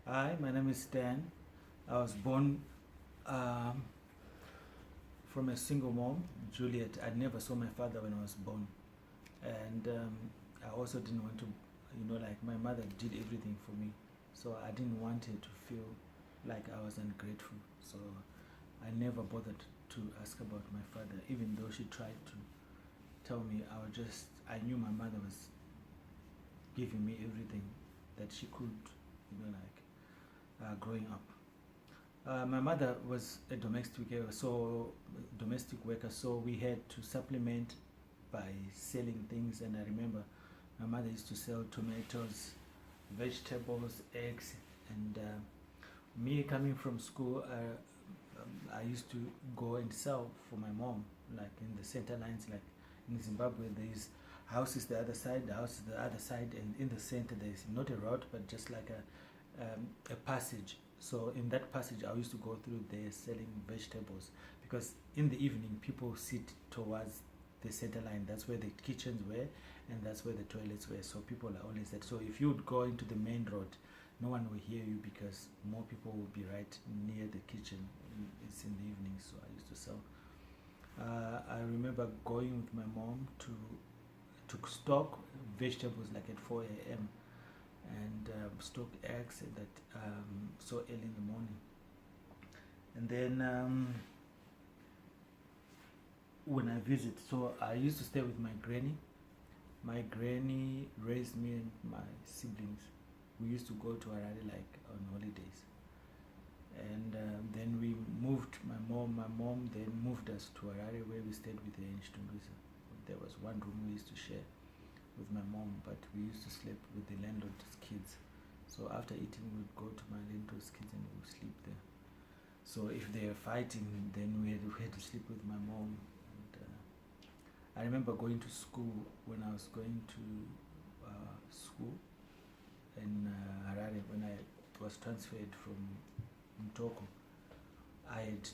Hi, my name is Stan. I was born um, from a single mom, Juliet. I never saw my father when I was born. And I also didn't want to, like my mother did everything for me. So I didn't want her to feel like I was ungrateful. So I never bothered to ask about my father, even though she tried to tell me. I knew my mother was giving me everything that she could, growing up. My mother was a domestic worker, so we had to supplement by selling things. And I remember my mother used to sell tomatoes, vegetables, eggs, and me coming from school, I used to go and sell for my mom, like in the center lines, like in Zimbabwe. There's houses the other side, the houses the other side, and in the center there's not a road, but just like a passage. So in that passage, I used to go through there selling vegetables, because in the evening people sit towards the center line. That's where the kitchens were, and that's where the toilets were. So people are always there. So if you would go into the main road, no one will hear you, because more people will be right near the kitchen. It's in the evening, so I used to sell. I remember going with my mom to stock vegetables like at 4 a.m. and stock eggs at that so early in the morning. And then when I visit, so I used to stay with my granny. My granny raised me and my siblings. We used to go to Harare like on holidays. And then we moved, my mom then moved us to Harare, where we stayed with her in Chitungwiza. There was one room we used to share with my mom, but we used to sleep with the landlord's kids. So after eating, we'd go to my landlord's kids and we'd sleep there. So if they were fighting, then we had to sleep with my mom. And I remember going to school, when I was going to school in Harare, when I was transferred from Mtoko. I had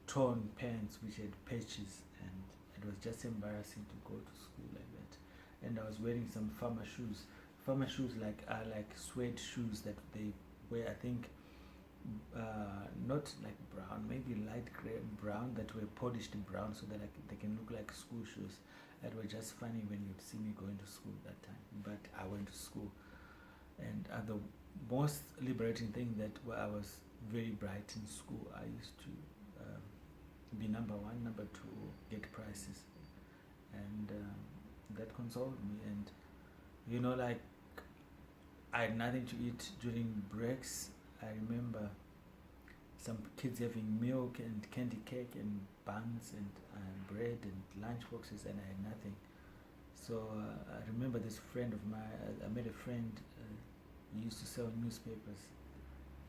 torn pants which had patches, and it was just embarrassing to go to school like that. And I was wearing some farmer shoes. Farmer shoes are like suede shoes that they wear, I think, not like brown, maybe light gray brown, that were polished brown, so that they can look like school shoes. That were just funny when you'd see me going to school that time. But I went to school, and the most liberating thing that I was very bright in school. I used to be number one, number two, get prizes, and that consoled me. And like, I had nothing to eat during breaks. I remember some kids having milk and candy cake and buns and bread and lunch boxes, and I had nothing. So I remember this friend of mine. I met a friend. He used to sell newspapers.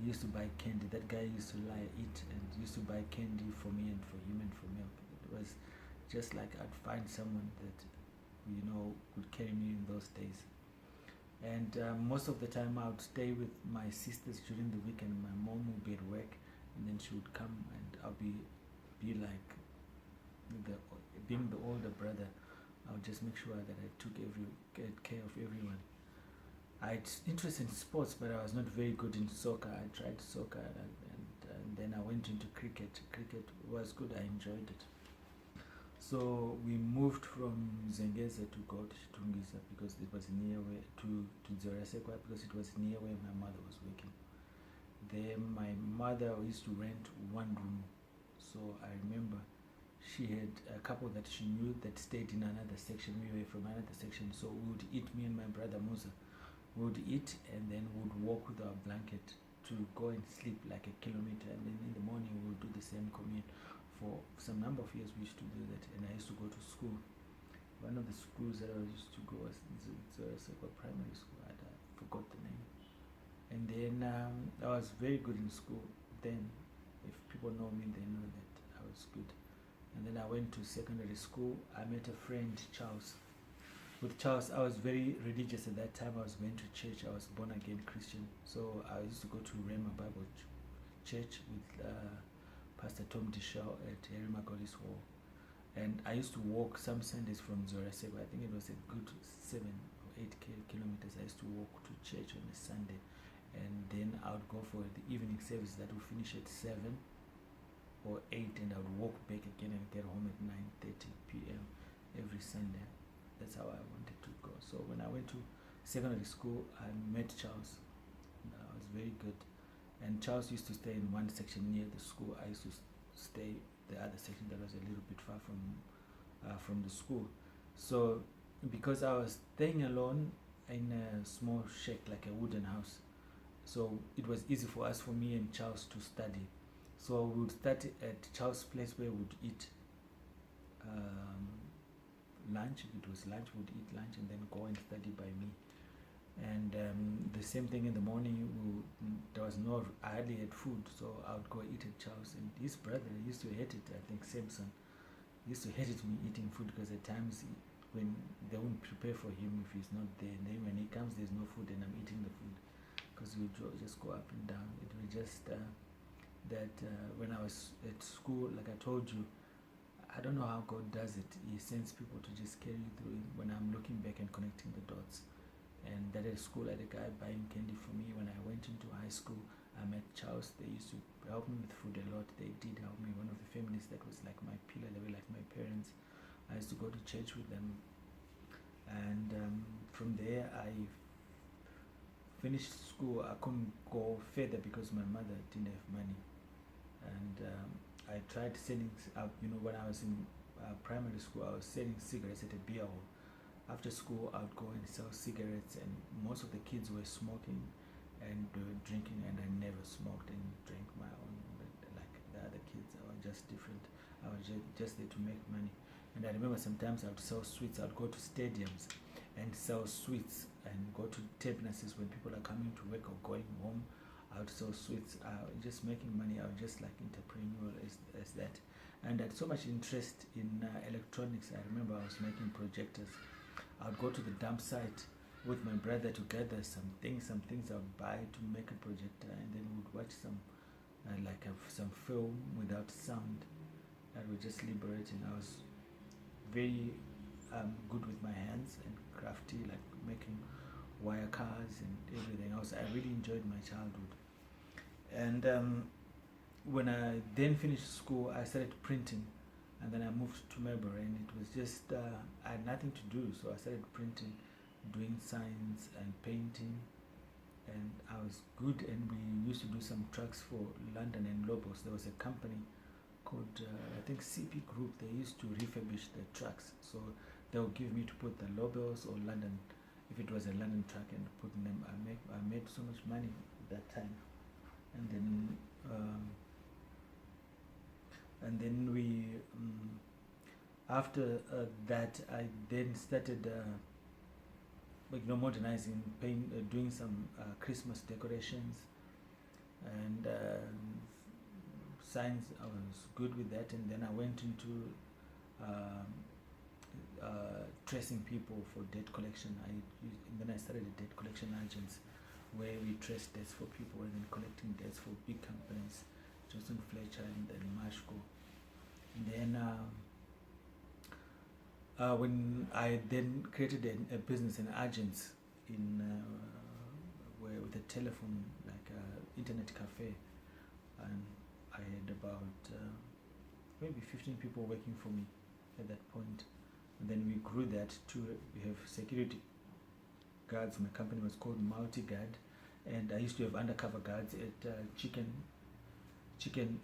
He used to buy candy. That guy used to eat and used to buy candy for me and for him and for milk. It was just like I'd find someone that could carry me in those days. And most of the time I would stay with my sisters during the weekend. My mom would be at work, and then she would come, and I'll be like being the older brother. I would just make sure that I get care of everyone. I had interest in sports, but I was not very good in soccer. I tried soccer, and then I went into cricket. Cricket was good. I enjoyed it. So we moved from Zengeza to go to Chitungwiza, because it was near to Zorasekwa, because it was near where my mother was working. There, my mother used to rent one room. So I remember she had a couple that she knew that stayed in another section. We were from another section, so we would eat, me and my brother Musa. We would eat, and then we would walk with our blanket to go and sleep like a kilometer, and then in the morning we would do the same commute. For some number of years we used to do that, and I used to go to school. One of the schools that I used to go was Second Primary School. I forgot the name. And then I was very good in school. Then, if people know me, they know that I was good. And then I went to secondary school. I met a friend, Charles. With Charles, I was very religious at that time. I was going to church. I was born again Christian. So I used to go to Rema Bible Church with Pastor Tom Dishaw at Harry Macauley's Hall. And I used to walk some Sundays from Zorasekwa. I think it was a good 7 or 8 kilometers. I used to walk to church on a Sunday. and then I would go for the evening service that would finish at 7 or 8, and I would walk back again and get home at 9:30 p.m. every Sunday. That's how I wanted to go. So when I went to secondary school, I met Charles. I was very good. And Charles used to stay in one section near the school. I used to stay the other section that was a little bit far from the school. So because I was staying alone in a small shack, like a wooden house, so it was easy for me and Charles to study. So we would start at Charles' place where we would eat lunch. If it was lunch, we would eat lunch and then go and study by me. And the same thing in the morning. I hardly had food, so I would go eat at Charles. And his brother used to hate it. I think Samson used to hate it me eating food, because at times when they won't prepare for him if he's not there, and then when he comes, there's no food, and I'm eating the food, because we would just go up and down. It was just that when I was at school, like I told you, I don't know how God does it. He sends people to just carry you through. When I'm looking back and connecting the dots. And that at school, I had a guy buying candy for me. When I went into high school, I met Charles. They used to help me with food a lot. They did help me. One of the families that was like my pillar, they were like my parents. I used to go to church with them. And from there, I finished school. I couldn't go further because my mother didn't have money. And I tried selling, when I was in primary school, I was selling cigarettes at a beer hall. After school, I would go and sell cigarettes, and most of the kids were smoking and drinking, and I never smoked and drank my own. But like the other kids, I was just different. I was just there to make money. And I remember sometimes I would sell sweets. I would go to stadiums and sell sweets, and go to terminuses when people are coming to work or going home. I would sell sweets. Just making money. I was just like entrepreneurial as that. And I had so much interest in electronics. I remember I was making projectors. I would go to the dump site with my brother to gather some things I would buy to make a projector, and then we would watch some film without sound. That was just liberating. I was very good with my hands and crafty, like making wire cars and everything else. I really enjoyed my childhood. And when I then finished school, I started printing. And then I moved to Melbourne, and it was just, I had nothing to do, so I started printing, doing signs and painting, and I was good. And we used to do some trucks for London and Lobos. There was a company called, I think CP Group. They used to refurbish the trucks, so they would give me to put the Lobos or London, if it was a London truck, and put them. I made so much money at that time. And then we, after that, I then started, modernizing, doing some Christmas decorations and signs. I was good with that, and then I went into tracing people for debt collection. And then I started a debt collection agents, where we trace debts for people and then collecting debts for big companies. Johnson Fletcher and then Mashko. And then when I then created a business in agents with a telephone, like internet cafe, and I had about maybe 15 people working for me at that point. And then we grew that to, we have security guards. My company was called Multi-Guard, and I used to have undercover guards at Chicken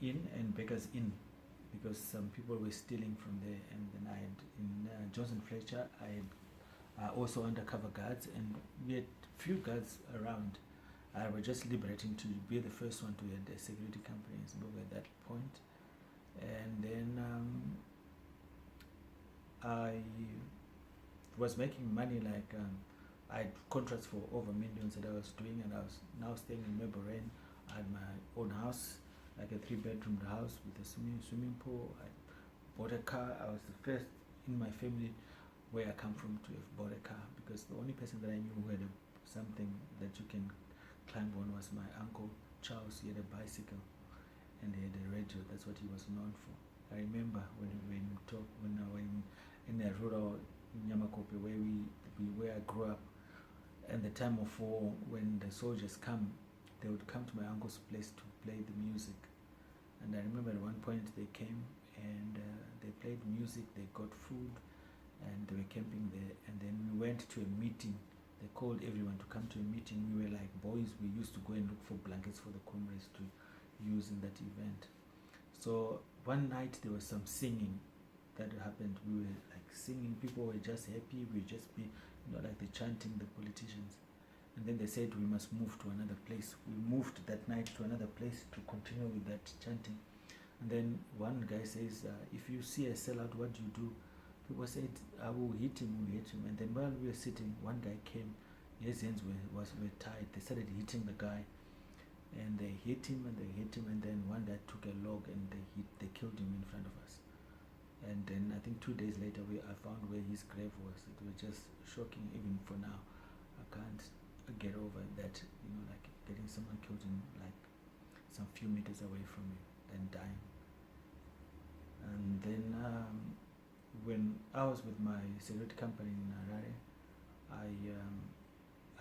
Inn and Baker's Inn, because some people were stealing from there. And then I had in Johnson Fletcher, I had also undercover guards, and we had few guards around. I was just liberating to be the first one to have a security company in Zimbabwe at that point. And then I was making money, like I had contracts for over millions that I was doing, and I was now staying in Melbourne. I had my own house, like a 3-bedroom house with a swimming pool. I bought a car. I was the first in my family where I come from to have bought a car, because the only person that I knew who had something that you can climb on was my uncle Charles. He had a bicycle and he had a radio. That's what he was known for. I remember when I were in a rural Nyamakope, where I grew up, and the time of war, when the soldiers come, they would come to my uncle's place to play the music. And I remember at one point they came and they played music, they got food, and they were camping there. And then we went to a meeting. They called everyone to come to a meeting. We were like boys. We used to go and look for blankets for the comrades to use in that event. So one night there was some singing that happened. We were like singing. People were just happy. We just be, like the chanting, the politicians. And then they said we must move to another place. We moved that night to another place to continue with that chanting. And then one guy says, if you see a sellout, what do you do? People said, I will hit him, we'll hit him. And then while we were sitting, one guy came, his hands were tied. They started hitting the guy. And they hit him and they hit him. And then one guy took a log and they killed him in front of us. And then I think 2 days later, I found where his grave was. It was just shocking even for now. I can't get over that, like getting someone killed in like some few meters away from you and dying. And then when I was with my security company in Harare, I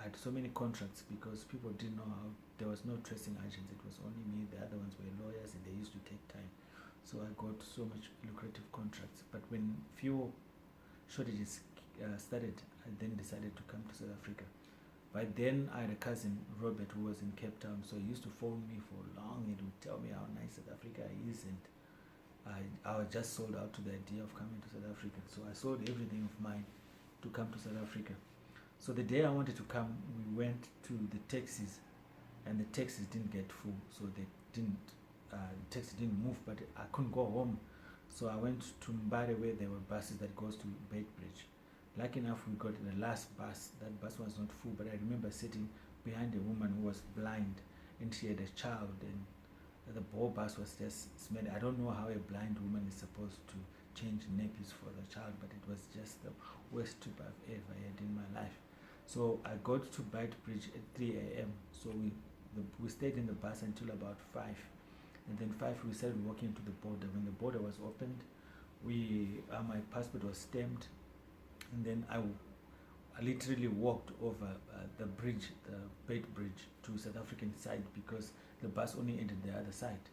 had so many contracts because people didn't know how, there was no tracing agents, it was only me, the other ones were lawyers and they used to take time. So I got so much lucrative contracts. But when fuel shortages started, I then decided to come to South Africa. By then, I had a cousin, Robert, who was in Cape Town, so he used to phone me for long. He would tell me how nice South Africa is, and I was just sold out to the idea of coming to South Africa. So I sold everything of mine to come to South Africa. So the day I wanted to come, we went to the taxis, and the taxis didn't get full, so the taxi didn't move, but I couldn't go home. So I went to Mbare, where there were buses that goes to Beitbridge. Lucky enough, we got the last bus. That bus was not full, but I remember sitting behind a woman who was blind, and she had a child, and the whole bus was just smelling. I don't know how a blind woman is supposed to change nappies for the child, but it was just the worst trip I've ever had in my life. So I got to Beitbridge at 3 a.m. So we stayed in the bus until about 5. And then 5 we started walking to the border. When the border was opened, my passport was stamped. And then I literally walked over the bridge, the Beit Bridge, to South African side because the bus only entered the other side.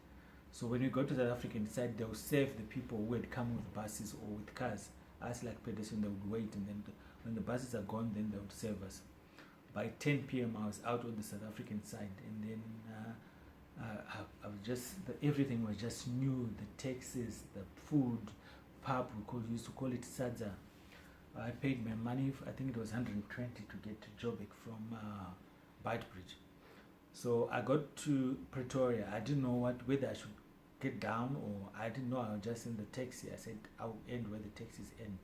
So when we go to the South African side, they'll save the people who had come with buses or with cars. Us like pedestrians, they would wait, and then when the buses are gone, then they would save us. By 10 p.m. I was out on the South African side, and then I was just, everything was just new. The taxis, the food, pub, we used to call it Sadza. I paid my money, I think it was 120 to get to Joburg from Beitbridge. So I got to Pretoria. I didn't know whether I should get down, or I didn't know. I was just in the taxi. I said I'll end where the taxis end,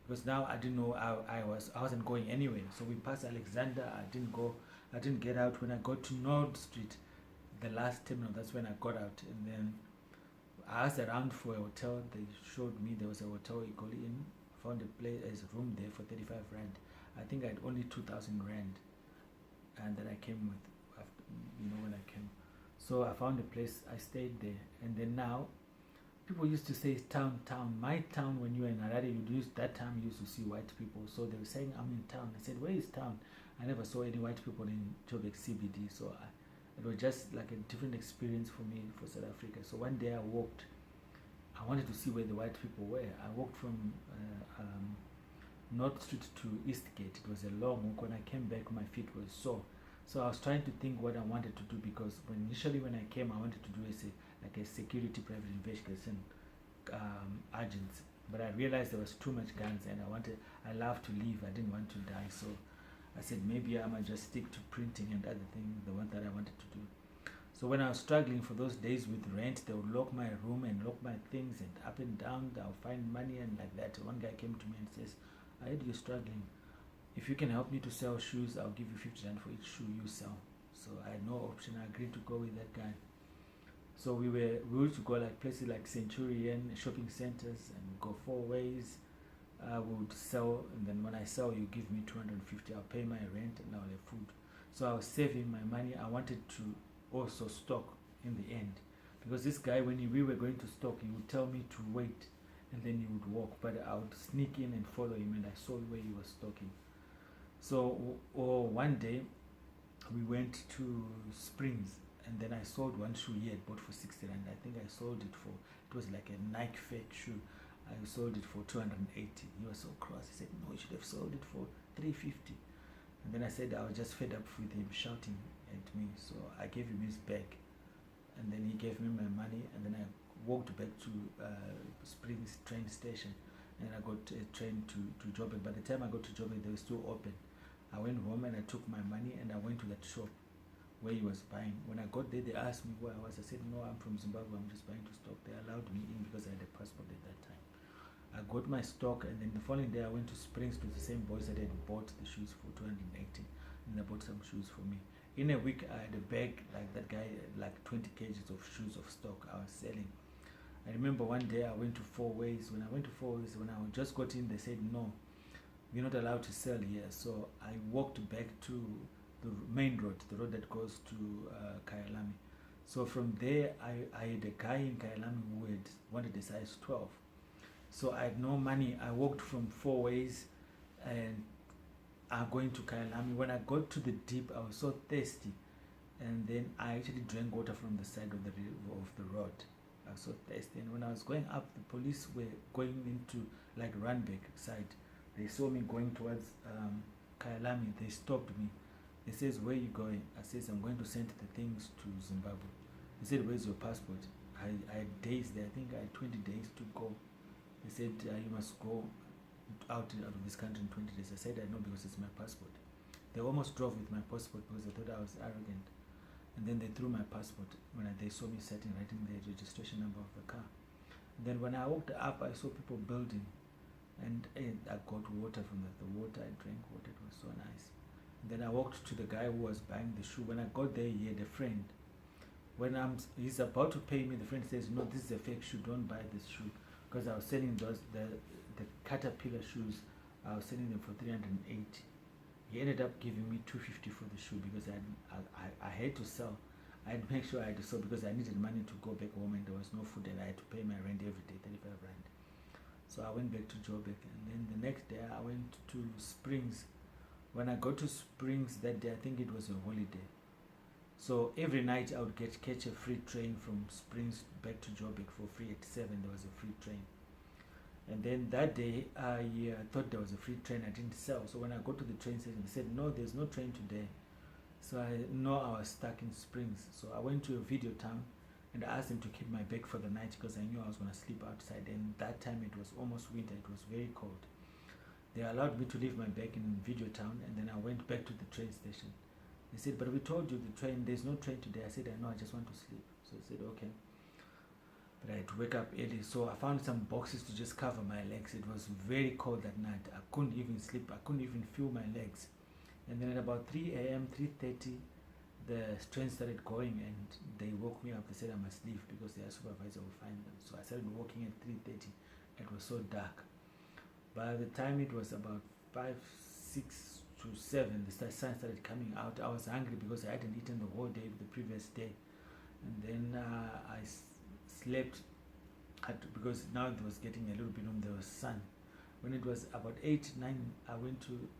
because now I didn't know I wasn't going anywhere. So we passed Alexander. I didn't get out. When I got to Nord Street, the last terminal, that's when I got out. And then I asked around for a hotel. They showed me there was a hotel you call in. Found a place, as a room there for 35 rand. I think I had only 2,000 rand, and that I came with, after, when I came. So I found a place, I stayed there, and then now, people used to say town. My town, when you were in Harare, that time you used to see white people. So they were saying I'm in town. I said, where is town? I never saw any white people in Joburg CBD. So it was just like a different experience for me for South Africa. So one day I wanted to see where the white people were. I walked from North Street to Eastgate. It was a long walk. When I came back, my feet were sore. So I was trying to think what I wanted to do, because initially when I came, I wanted to do a security private investigation agents. But I realized there was too much guns, and I loved to leave. I didn't want to die. So I said maybe I might just stick to printing and other things, the one that I wanted to do. So when I was struggling for those days with rent, they would lock my room and lock my things, and up and down, I'll find money and like that. One guy came to me and says, I heard you're struggling. If you can help me to sell shoes, I'll give you 50 rand for each shoe you sell. So I had no option. I agreed to go with that guy. So we used to go like places like Centurion, shopping centers, and go 4 ways. I would sell, and then when I sell, you give me 250. I'll pay my rent, and I'll have food. So I was saving my money. I wanted to also stock in the end, because this guy, when we were going to stock, he would tell me to wait, and then he would walk, but I would sneak in and follow him, and I saw where he was stocking. So one day we went to Springs, and then I sold one shoe he had bought for 60 rand. I think I sold it for, it was like a Nike fake shoe. I sold it for 280. He was so cross. He said, no, you should have sold it for 350. And then I said I was just fed up with him shouting at me. So I gave him his bag. And then he gave me my money. And then I walked back to Springs train station. And I got a train to Joburg. By the time I got to Joburg, they were still open. I went home and I took my money and I went to that shop where he was buying. When I got there, they asked me who I was. I said, no, I'm from Zimbabwe. I'm just buying to stock. They allowed me in because I had a passport at that time. I got my stock, and then the following day I went to Springs to the same boys that had bought the shoes for 280, and they bought some shoes for me. In a week, I had a bag like that guy, like 20 kgs of shoes of stock I was selling. I remember one day I went to Four Ways. When I went to Four Ways, when I just got in, they said, no, you're not allowed to sell here. So I walked back to the main road, the road that goes to Kyalami. So from there, I had a guy in Kyalami who had wanted a size 12. So I had no money. I walked from Four Ways and I'm going to Kyalami. When I got to the deep, I was so thirsty. And then I actually drank water from the side of the road. I was so thirsty. And when I was going up, the police were going into like Randburg side. They saw me going towards Kyalami. They stopped me. They says, where are you going? I says, I'm going to send the things to Zimbabwe. They said, where's your passport? I had days there. I think I had 20 days to go. They said, you must go out of this country in 20 days. I said, I know because it's my passport. They almost drove with my passport because they thought I was arrogant. And then they threw my passport when they saw me sitting, writing the registration number of the car. And then when I walked up, I saw people building. And I got water from the water. I drank water. It was so nice. And then I walked to the guy who was buying the shoe. When I got there, he had a friend. When he's about to pay me, the friend says, no, this is a fake shoe. Don't buy this shoe. Because I was selling the Caterpillar shoes. I was selling them for 380. He ended up giving me 250 for the shoe because I had to sell. I had to make sure I had to sell because I needed money to go back home and there was no food and I had to pay my rent every day, 35 rand. So I went back to Joburg, and then the next day I went to Springs. When I got to Springs that day, I think it was a holiday. So every night I would catch a free train from Springs back to Joburg for free at 7. There was a free train. And then that day I thought there was a free train. I didn't sell. So when I got to the train station, they said, no, there's no train today. So I know I was stuck in Springs. So I went to a video town and I asked them to keep my bag for the night because I knew I was going to sleep outside. And that time it was almost winter. It was very cold. They allowed me to leave my bag in video town, and then I went back to the train station. They said, but we told you there's no train today. I said, I know, I just want to sleep. So they said, okay. But I had to wake up early. So I found some boxes to just cover my legs. It was very cold that night. I couldn't even sleep. I couldn't even feel my legs. And then at about 3 a.m., 3:30, the train started going and they woke me up. They said I must leave because their supervisor will find them. So I started walking at 3:30. It was so dark. By the time it was about 5, 6 to 7, the sun started coming out. I was hungry because I hadn't eaten the whole day the previous day. And then I slept because now it was getting a little bit warm. There was sun. When it was about 8, 9,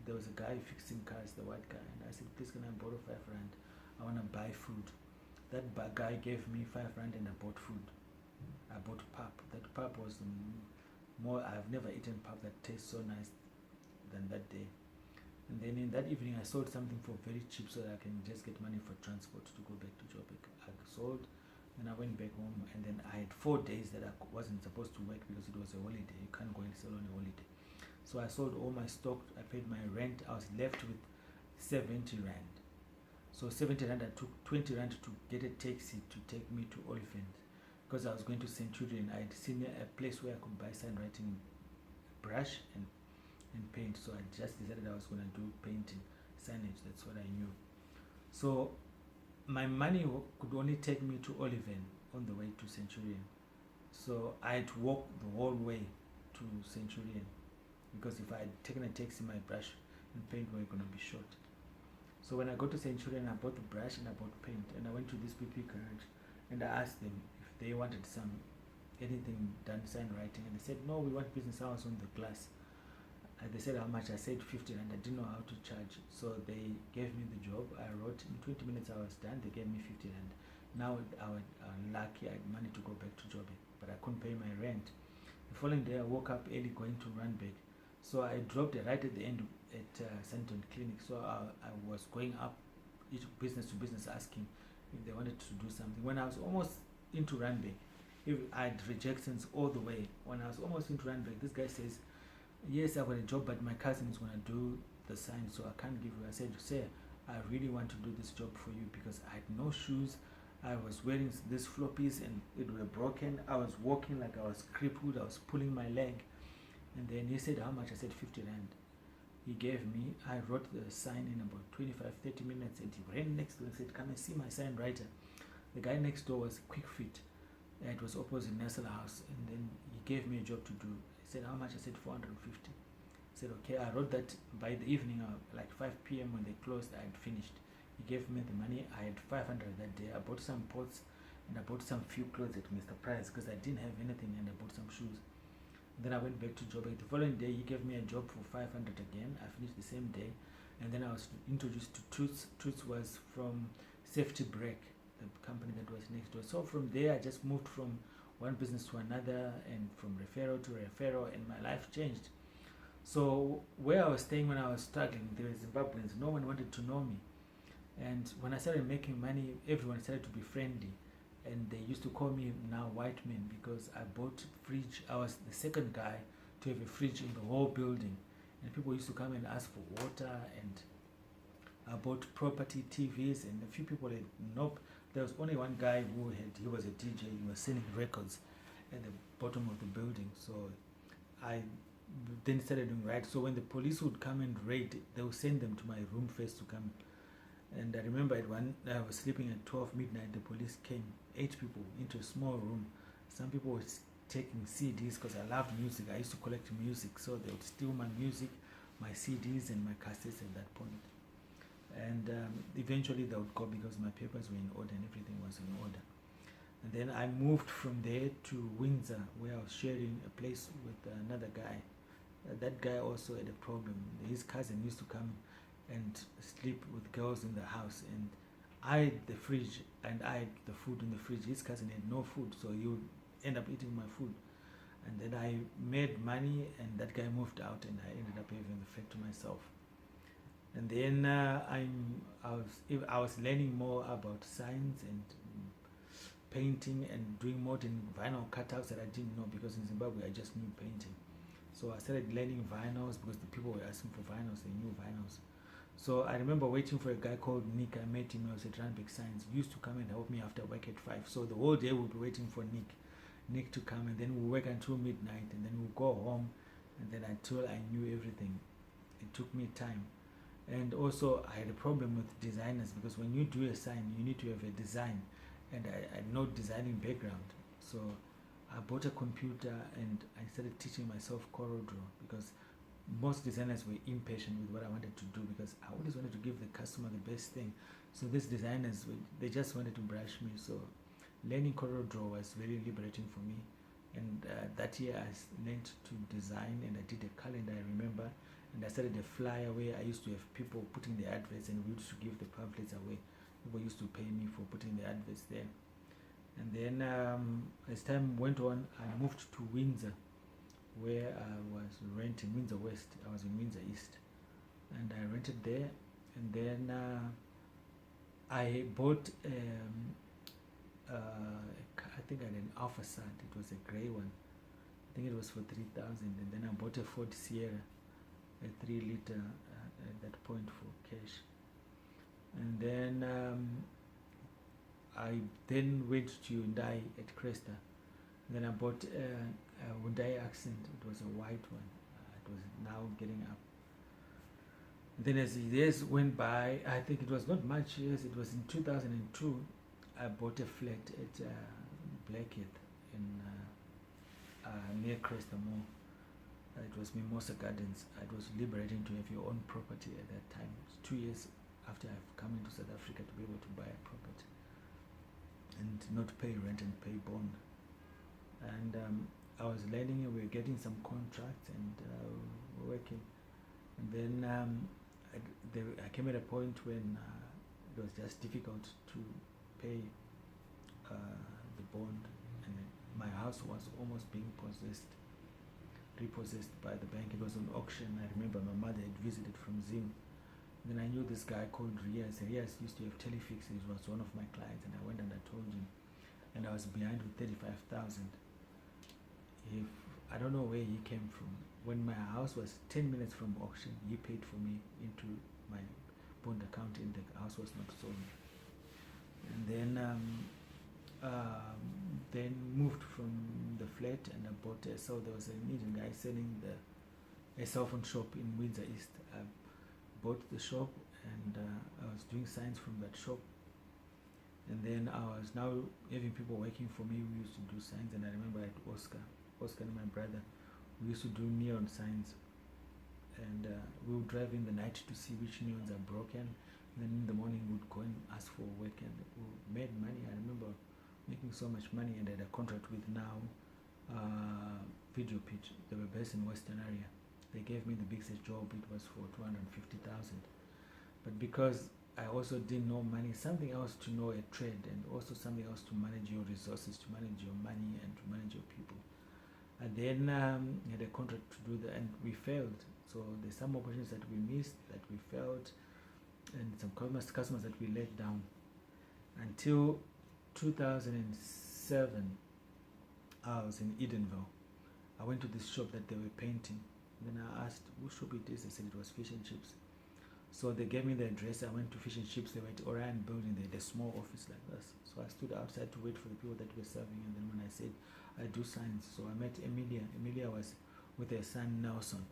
there was a guy fixing cars, the white guy. And I said, please can I borrow 5 rand? I want to buy food. That guy gave me 5 rand and I bought food. I bought pap. That pap was I've never eaten pap that tastes so nice than that day. And then in that evening I sold something for very cheap so that I can just get money for transport to go back to Joburg. I sold and I went back home, and then I had 4 days that I wasn't supposed to work because it was a holiday. You can't go and sell on a holiday. So I sold all my stock, I paid my rent, I was left with 70 rand. So 70 rand, I took 20 rand to get a taxi to take me to Oliphant. Because I was going to Centurion, I had seen a place where I could buy handwriting brush and paint. So I just decided I was going to do painting, signage. That's what I knew. So my money could only take me to Oliphant on the way to Centurion. So I had to walk the whole way to Centurion because if I had taken a taxi, my brush and paint were going to be short. So when I got to Centurion, I bought the brush and I bought paint, and I went to this PP garage and I asked them they wanted anything done, sign writing, and they said, no, we want business hours on the glass. They said how much. I said 50 rand. I didn't know how to charge, so they gave me the job. I wrote in 20 minutes. I was done. They gave me 50 rand. Now I was lucky. I managed to go back to Joburg, but I couldn't pay my rent. The following day, I woke up early going to Randburg, so I dropped it right at the end at Santon Clinic. So I was going up each business to business asking if they wanted to do something. When I was almost into Randburg, if I had rejections all the way. When I was almost into Randburg, this guy says, yes, I've got a job, but my cousin is going to do the sign, so I can't give you. I said, sir, I really want to do this job for you because I had no shoes. I was wearing these floppies and it were broken. I was walking like I was crippled. I was pulling my leg. And then he said, how much? I said, 50 rand. He gave me. I wrote the sign in about 25-30 minutes, and he ran next door and said, come and see my sign writer. The guy next door was Quick Fit. It was opposite Nestle House, and then he gave me a job to do. He said, how much? I said, 450. I said, okay. I wrote that by the evening, like 5 p.m. when they closed, I had finished. He gave me the money. I had 500 that day. I bought some pots and I bought some few clothes at Mr. Price because I didn't have anything, and I bought some shoes. And then I went back to Joburg. The following day, he gave me a job for 500 again. I finished the same day, and then I was introduced to Toots. Toots was from Safety Break, the company that was next door. So from there, I just moved from one business to another, and from referral to referral, and my life changed. So where I was staying when I was struggling, there were Zimbabweans. No one wanted to know me. And when I started making money, everyone started to be friendly. And they used to call me now white man because I bought fridge. I was the second guy to have a fridge in the whole building. And people used to come and ask for water. And I bought property, TVs, and a few people had nope. There was only one guy he was a DJ. He was selling records at the bottom of the building. So I then started doing right. So when the police would come and raid, they would send them to my room first to come. And I remember I was sleeping at 12 midnight. The police came, 8 people into a small room. Some people were taking CDs because I loved music. I used to collect music, so they would steal my music, my CDs, and my cassettes at that point. And eventually they would go because my papers were in order and everything was in order. And then I moved from there to Windsor, where I was sharing a place with another guy. That guy also had a problem. His cousin used to come and sleep with girls in the house, and I had the fridge and I had the food in the fridge. His cousin had no food, so he would end up eating my food. And then I made money, and that guy moved out, and I ended up having the flat to myself. And then I was learning more about science and painting and doing modern vinyl cutouts that I didn't know, because in Zimbabwe I just knew painting. So I started learning vinyls because the people were asking for vinyls. They knew vinyls. So I remember waiting for a guy called Nick. I met him. I was at Randburg Science. He used to come and help me after work at 5. So the whole day we'll be waiting for Nick to come, and then we'll work until midnight, and then we'll go home, and then until I knew everything. It took me time. And also I had a problem with designers, because when you do a sign, you need to have a design, and I had no designing background. So I bought a computer and I started teaching myself CorelDRAW, because most designers were impatient with what I wanted to do, because I always wanted to give the customer the best thing. So these designers, they just wanted to brush me. So learning CorelDRAW was very liberating for me. And that year I learned to design, and I did a calendar, I remember. And I started a flyer where I used to have people putting their adverts, and we used to give the pamphlets away. People used to pay me for putting the adverts there. And then as time went on, I moved to Windsor, where I was renting. Windsor West. I was in Windsor East, and I rented there. And then I bought I think I had an Alpha Sat. It was a grey one. I think it was for 3,000. And then I bought a Ford Sierra, a 3-liter at that point, for cash. And then I then went to Hyundai at Cresta. Then I bought a Hyundai Accent. It was a white one. It was now getting up. Then as the years went by, I think it was not much years. It was in 2002. I bought a flat at Blackheath in near Cresta Mall. It was Mimosa Gardens. It was liberating to have your own property at that time. It was 2 years after I've come into South Africa to be able to buy a property and not pay rent and pay bond. And I was learning, and we were getting some contracts and working. And then I came at a point when it was just difficult to pay the bond, and my house was almost being repossessed by the bank. It was on auction. I remember my mother had visited from Zim. Then I knew this guy called Riaz. Riaz used to have Telefix. He was one of my clients, and I went and I told him, and I was behind with 35,000. If I don't know where he came from. When my house was 10 minutes from auction, he paid for me into my bond account, and the house was not sold. And then moved from the flat, and I bought so there was an Indian guy selling a cell phone shop in Windsor East. I bought the shop, and I was doing signs from that shop. And then I was now having people working for me who used to do signs, and I remember I had Oscar and my brother, we used to do neon signs, and we would drive in the night to see which neons are broken, and then in the morning we would go and ask for work, and we made money. I remember making so much money, and I had a contract with Now Video Pitch. They were based in Western area. They gave me the biggest job. It was for 250,000. But because I also didn't know money, something else to know a trade, and also something else to manage your resources, to manage your money, and to manage your people. And then had a contract to do that, and we failed. So there's some opportunities that we missed, that we failed, and some customers that we let down. Until 2007, I was in Edenville. I went to this shop that they were painting. Then I asked which shop it is. They said it was Fish and Chips. So they gave me the address. I went to Fish and Chips. They were at Orion building. They had a small office like this. So I stood outside to wait for the people that were serving. And then when I said, I do signs. So I met Emilia. Emilia was with her son Nelson.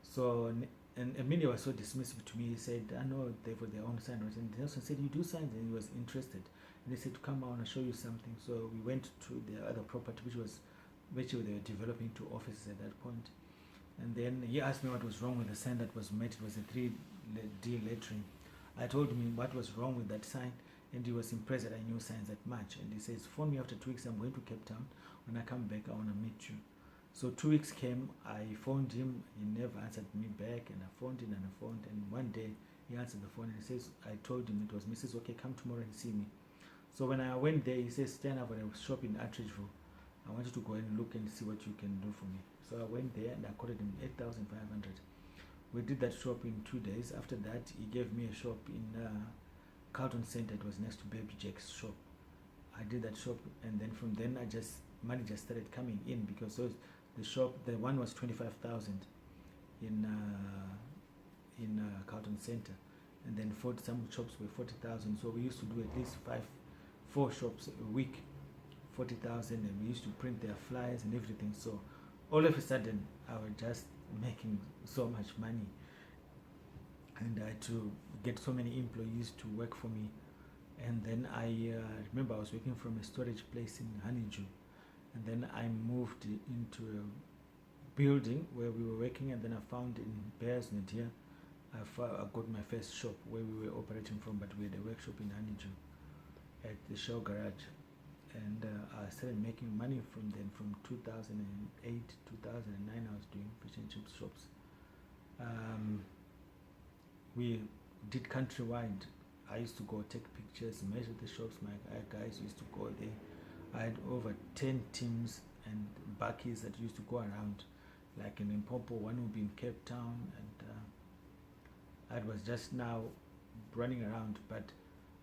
So, and Emilia was so dismissive to me. He said, I know they've got their own sign. And Nelson said, you do signs? And he was interested. And they said, come on, I'll show you something. So we went to the other property, which they were developing 2 offices at that point. And then he asked me what was wrong with the sign that was made. It was a 3D lettering. I told him what was wrong with that sign, and he was impressed that I knew signs that much. And he says, phone me after 2 weeks. I'm going to Cape Town. When I come back, I want to meet you. So 2 weeks came. I phoned him. He never answered me back. And I phoned him and I phoned. And one day he answered the phone and he says, I told him it was me. He says, okay, come tomorrow and see me. So when I went there, he says, Stan, I've got a shop in Attridgeville. I want you to go and look and see what you can do for me. So I went there and I quoted him 8,500. We did that shop in 2 days. After that, he gave me a shop in Carlton Center. It was next to Baby Jack's shop. I did that shop, and then from then money just started coming in, because the shop, the one was 25,000 in Carlton Center, and then some shops were 40,000. So we used to do at least 4 shops a week, 40,000, and we used to print their flyers and everything. So all of a sudden, I was just making so much money, and I had to get so many employees to work for me. And then I remember I was working from a storage place in Honeydew, and then I moved into a building where we were working, and then I found in Bearsnet here, I got my first shop where we were operating from, but we had a workshop in Honeydew at the Shell Garage. And I started making money from then. From 2008, 2009, I was doing fish and chips shops. We did countrywide. I used to go take pictures, measure the shops. My guys used to go there. I had over 10 teams and backies that used to go around. Like in Limpopo, one would be in Cape Town, and I was just now running around, but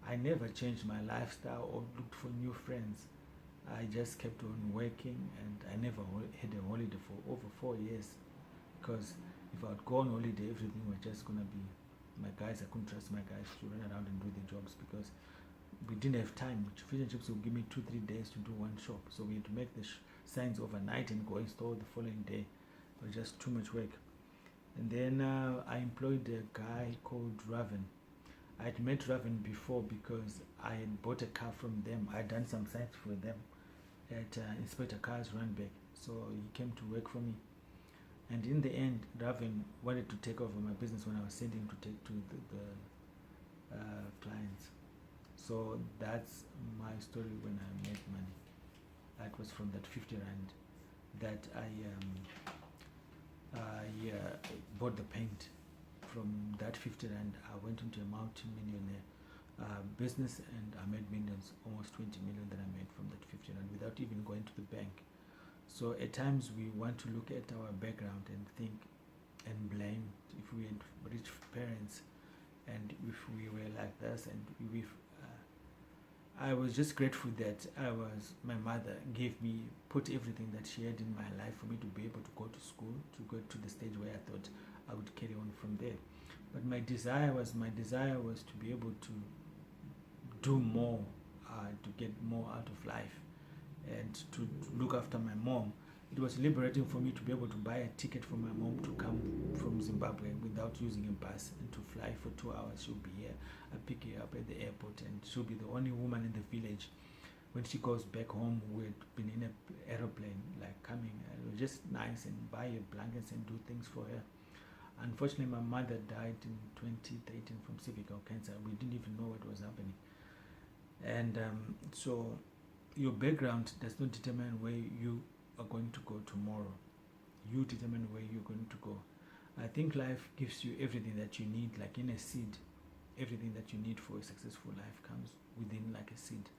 I never changed my lifestyle or looked for new friends. I just kept on working, and I never had a holiday for over 4 years, because if I would go on holiday, everything was just going to be my guys. I couldn't trust my guys to run around and do their jobs, because we didn't have time. Fish and Chips would give me 2-3 days to do one shop, so we had to make the signs overnight and go install the following day. It was just too much work. And then I employed a guy called Raven. I had met Raven before because I had bought a car from them. I had done some sites for them at Inspector Car's Runback. So he came to work for me. And in the end, Raven wanted to take over my business when I was sending to take to the clients. So that's my story when I made money. That was from that 50 Rand that I bought the paint. From that 50 rand, I went into a multi-millionaire business, and I made millions, almost 20 million that I made from that 50 rand without even going to the bank. So at times we want to look at our background and think and blame if we had rich parents, and if we were like this, and if I was just grateful that my mother put everything that she had in my life for me to be able to go to school, to go to the stage where I thought I would carry on from there. But my desire was to be able to do more, to get more out of life, and to look after my mom. It was liberating for me to be able to buy a ticket for my mom to come from Zimbabwe without using a bus, and to fly for 2 hours. She'll be here. I pick her up at the airport, and she'll be the only woman in the village. When she goes back home, we had been in an aeroplane, like coming. It was just nice, and buy her blankets and do things for her. Unfortunately, my mother died in 2013 from cervical cancer. We didn't even know what was happening. And so your background does not determine where you are going to go tomorrow. You determine where you're going to go. I think life gives you everything that you need, like in a seed. Everything that you need for a successful life comes within like a seed.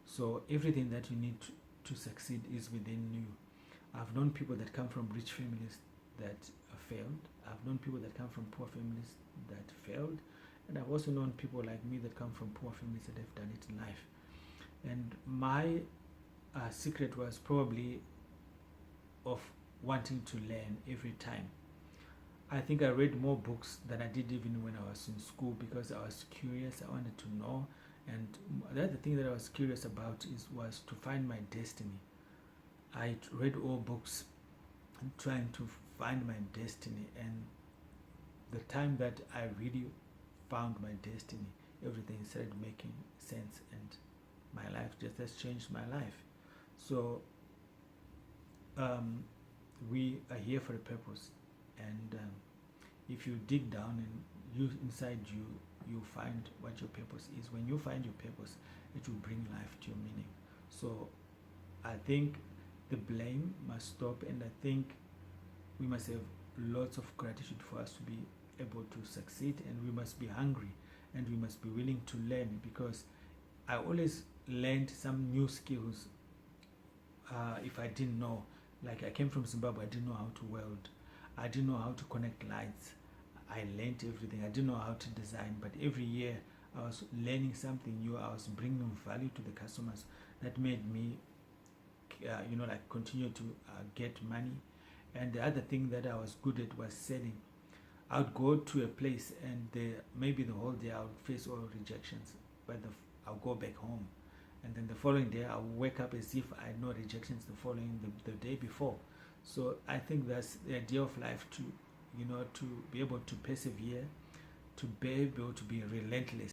So everything that you need to succeed is within you. I've known people that come from rich families that failed. I've known people that come from poor families that failed. And I've also known people like me that come from poor families that have done it in life. And my secret was probably of wanting to learn every time. I think I read more books than I did even when I was in school, because I was curious. I wanted to know. And the other thing that I was curious about was to find my destiny. I read all books trying to find my destiny, and the time that I really found my destiny, everything started making sense, and my life just has changed my life. So we are here for a purpose, and if you dig down and inside you find what your purpose is. When you find your purpose, it will bring life to your meaning. So I think the blame must stop, and I think we must have lots of gratitude for us to be able to succeed, and we must be hungry, and we must be willing to learn, because I always learned some new skills if I didn't know. Like, I came from Zimbabwe, I didn't know how to weld, I didn't know how to connect lights. I learned everything. I didn't know how to design, but every year I was learning something new. I was bringing value to the customers. That made me continue to get money. And the other thing that I was good at was selling. I would go to a place, and maybe the whole day I would face all rejections, but I'll go back home, and then the following day I'll wake up as if I had no rejections the day before. So I think that's the idea of life, to be able to persevere, to be able to be relentless.